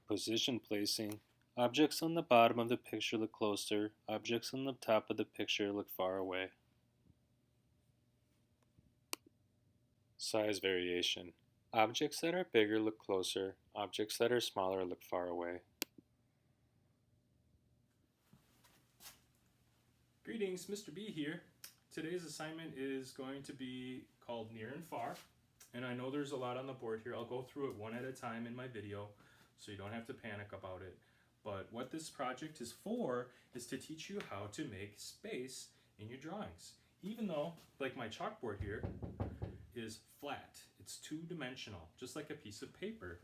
Position placing. Objects on the bottom of the picture look closer. Objects on the top of the picture look far away. Size variation. Objects that are bigger look closer. Objects that are smaller look far away. Greetings, Mr. B here. Today's assignment is going to be called Near and Far. And I know there's a lot on the board here. I'll go through it one at a time in my video so you don't have to panic about it. But what this project is for is to teach you how to make space in your drawings. Even though, like my chalkboard here, is flat. It's two-dimensional, just like a piece of paper.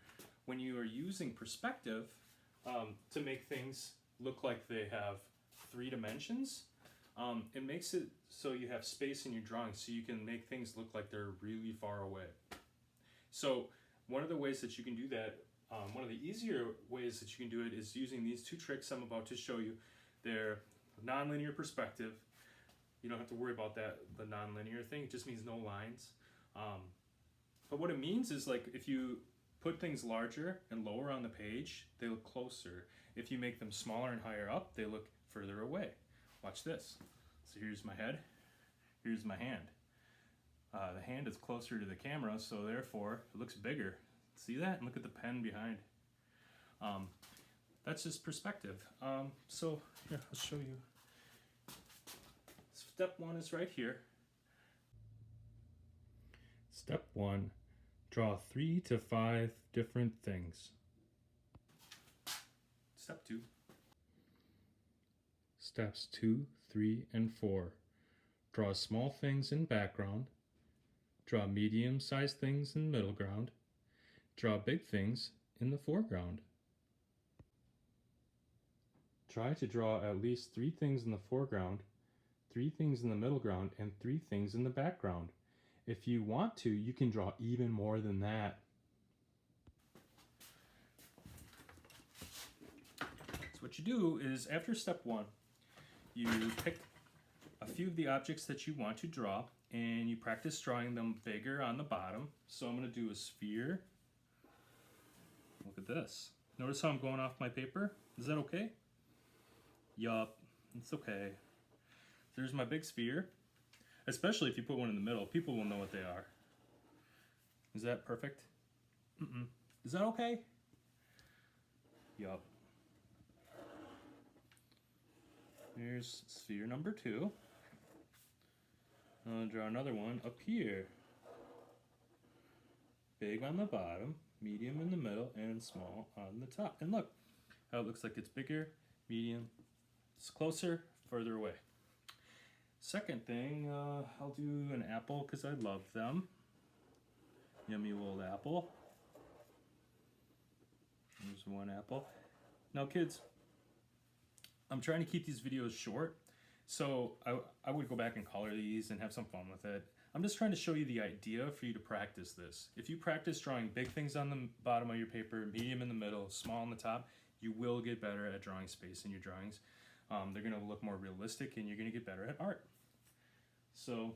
When you are using perspective to make things look like they have 3 dimensions, it makes it so you have space in your drawing so you can make things look like they're really far away. So one of the ways that you can do that, one of the easier ways that you can do it is using these 2 tricks I'm about to show you. They're nonlinear perspective. You don't have to worry about that, the nonlinear thing. It just means no lines. But what it means is, like, if you put things larger and lower on the page, they look closer. If you make them smaller and higher up, they look further away. Watch this. So here's my head, here's my hand. The hand is closer to the camera, so therefore it looks bigger. See that? And look at the pen behind. That's just perspective. So here, I'll show you. Step 1 is right here. Step 1, draw 3 to 5 different things. Step 2. Steps 2, 3, and 4. Draw small things in background. Draw medium-sized things in middle ground. Draw big things in the foreground. Try to draw at least 3 things in the foreground, 3 things in the middle ground, and 3 things in the background. If you want to, you can draw even more than that. So what you do is, after step 1, you pick a few of the objects that you want to draw and you practice drawing them bigger on the bottom. So I'm going to do a sphere. Look at this. Notice how I'm going off my paper? Is that okay? Yup, it's okay. There's my big sphere. Especially if you put one in the middle, people will know what they are. Is that perfect? Is that okay? Yup. Here's sphere number 2. I'll draw another one up here. Big on the bottom, medium in the middle, and small on the top. And look how it looks like it's bigger, medium, it's closer, further away. Second thing, I'll do an apple because I love them. Yummy old apple. There's one apple. Now kids, I'm trying to keep these videos short, so I would go back and color these and have some fun with it. I'm just trying to show you the idea for you to practice this. If you practice drawing big things on the bottom of your paper, medium in the middle, small on the top, you will get better at drawing space in your drawings. They're going to look more realistic and you're going to get better at art. So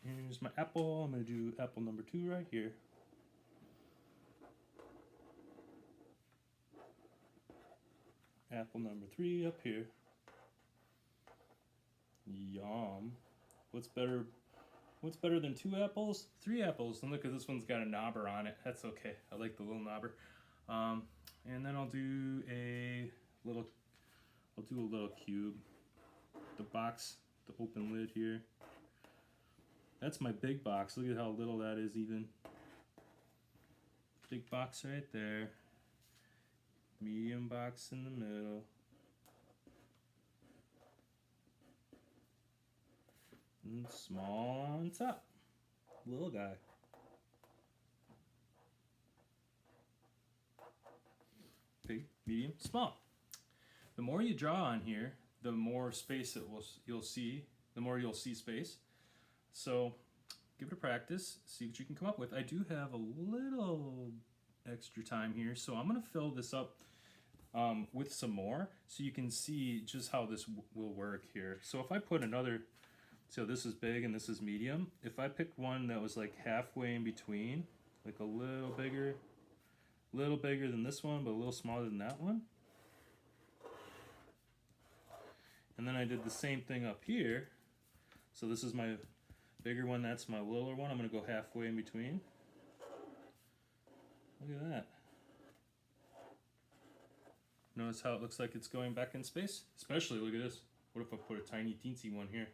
here's my apple. I'm going to do apple number 2 right here. Apple number 3 up here. Yum. What's better than 2 apples? 3 apples. And look at this one's got a knobber on it. That's okay. I like the little knobber. And then I'll do a little cube. The box, the open lid here. That's my big box. Look at how little that is even. Big box right there. Medium box in the middle. And small on top. Little guy. Big, medium, small. The more you draw on here, the more space you'll see. The more you'll see space. So give it a practice, see what you can come up with. I do have a little extra time here, so I'm going to fill this up with some more so you can see just how this will work here. So if I put another, so this is big and this is medium, if I picked one that was like halfway in between, like a little bigger, A little bigger than this one, but a little smaller than that one. And then I did the same thing up here. So this is my bigger one, that's my littler one. I'm going to go halfway in between. Look at that. Notice how it looks like it's going back in space? Especially, look at this. What if I put a tiny teensy one here?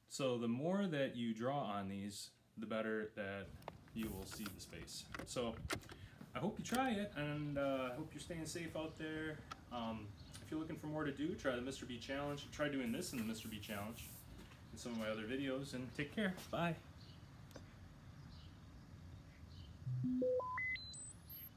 So the more that you draw on these, the better that you will see the space. So I hope you try it, and I hope you're staying safe out there. If you're looking for more to do, try the Mr. B Challenge. Try doing this in the Mr. B Challenge and some of my other videos, and take care. Bye.